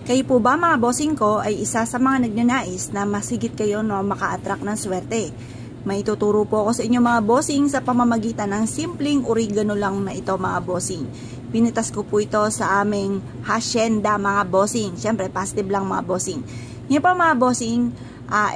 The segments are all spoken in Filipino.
Kayo po ba mga bossing ko ay isa sa mga nagnanais na masigit kayo no maka-attract ng swerte? May tuturo po ako sa inyo mga bossing sa pamamagitan ng simpleng oregano lang na ito mga bossing. Pinitas ko po ito sa aming hacienda mga bossing. Siyempre positive lang mga bossing. Ngayon po mga bossing,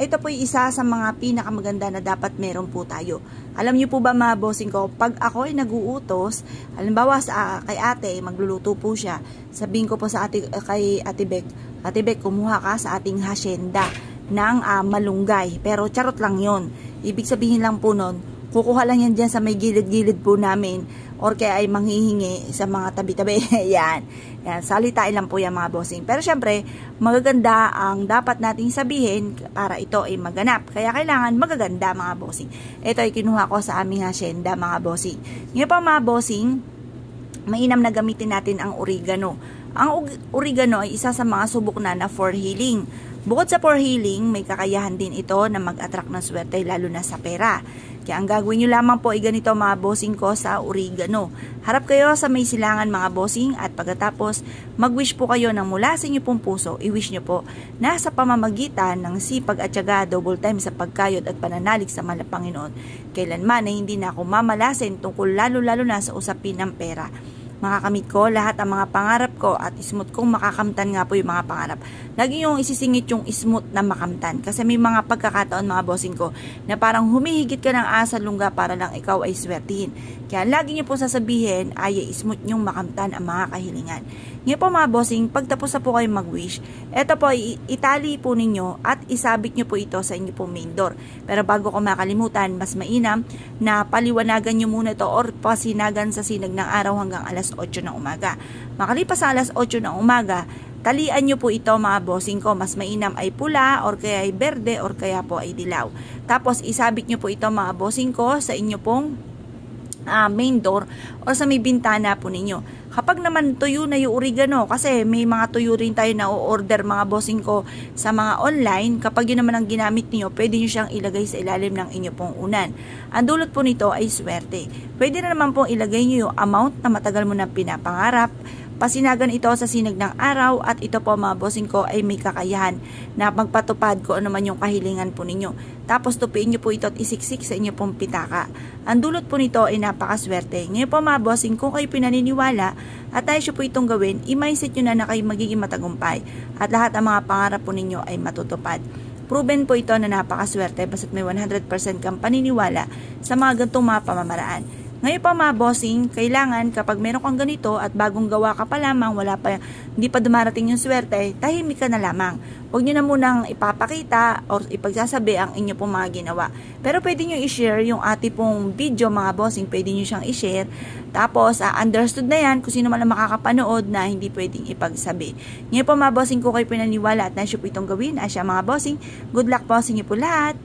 ito po yung isa sa mga pinakamaganda na dapat meron po tayo. Alam niyo po ba mga bossing ko, pag ako ay nag-uutos, halimbawa kay ate, magluluto po siya, sabihin ko po kay Ate Bek, kumuha ka sa ating hacienda ng malunggay. Pero charot lang yon. Ibig sabihin lang po nun, kukuha lang yan dyan sa may gilid-gilid po namin or kaya ay manghihingi sa mga tabi-tabi. Yan, salitain lang po yan mga bossing. Pero syempre, magaganda ang dapat nating sabihin para ito ay maganap. Kaya kailangan magaganda mga bossing. Ito ay kinuha ko sa aming hacienda mga bossing. Ngayon pa mga bossing, mainam na gamitin natin ang oregano. Ang oregano ay isa sa mga subok na for healing. Bukod sa for healing, may kakayahan din ito na mag-attract ng swerte lalo na sa pera. Kaya ang gagawin nyo lamang po ay ganito mga bossing ko sa oregano. Harap kayo sa may silangan mga bossing at pagkatapos mag-wish po kayo ng mula sa inyo pong puso. I-wish nyo po na sa pamamagitan ng sipag at syaga, double time sa pagkayod at pananalig sa mahal na Panginoon, kailanman ay hindi na ako mamalasin tungkol lalo-lalo na sa usapin ng pera. Makakamit ko lahat ang mga pangarap ko at smooth kong makakamtan nga po yung mga pangarap. Lagi yung isisingit yung smooth na makamtan. Kasi may mga pagkakataon mga bossing ko na parang humihigit ka ng asa lungga para lang ikaw ay swertihin. Kaya lagi nyo po sasabihin ay smooth nyong makamtan ang mga kahilingan. Ngayon po mga bossing, pagtapos na po kayo mag-wish, eto po itali po ninyo at isabit nyo po ito sa inyo pong main door. Pero bago ko makalimutan, mas mainam na paliwanagan nyo muna ito or pasinagan sa sinag ng araw hanggang alas 8 ng umaga. Makalipas sa alas 8 ng umaga, talian nyo po ito mga bossing ko. Mas mainam ay pula or kaya ay berde or kaya po ay dilaw. Tapos isabit nyo po ito mga bossing ko sa inyo pong main door or sa may bintana po ninyo. Kapag naman tuyo na yung oregano, kasi may mga tuyo rin tayo na o-order mga bossing ko sa mga online, kapag yun naman ang ginamit niyo, pwede nyo siyang ilagay sa ilalim ng inyo pong unan. Ang dulot po nito ay swerte. Pwede na naman pong ilagay nyo yung amount na matagal mo na pinapangarap. Pasinagan ito sa sinag ng araw at ito po mga bossing ko ay may kakayahan na magpatupad ko ano man yung kahilingan po ninyo. Tapos tupiin nyo po ito at isiksik sa inyo pong pitaka. Ang dulot po nito ay napakaswerte. Ngayon po mga bossing, kung kayo pinaniniwala at tayo po itong gawin, i-mindset nyo na kayo magiging matagumpay at lahat ng mga pangarap po ninyo ay matutupad. Proven po ito na napakaswerte basta't may 100% kang paniniwala sa mga ganitong mga pamamaraan. Ngayon pa mga bossing, kailangan kapag meron kang ganito at bagong gawa ka pa lamang, hindi pa dumarating yung swerte, tahimik ka na lamang. Huwag nyo na munang ipapakita or ipagsasabi ang inyo pong mga ginawa. Pero pwede nyo i-share yung ati pong video mga bossing, pwede nyo siyang i-share. Tapos, understood na yan kung sino man ang makakapanood na hindi pwedeng ipagsabi. Ngayon po mga bossing, kung kayo pinaniwala at nasyo po itong gawin, asya mga bossing, good luck po sa inyo po lahat.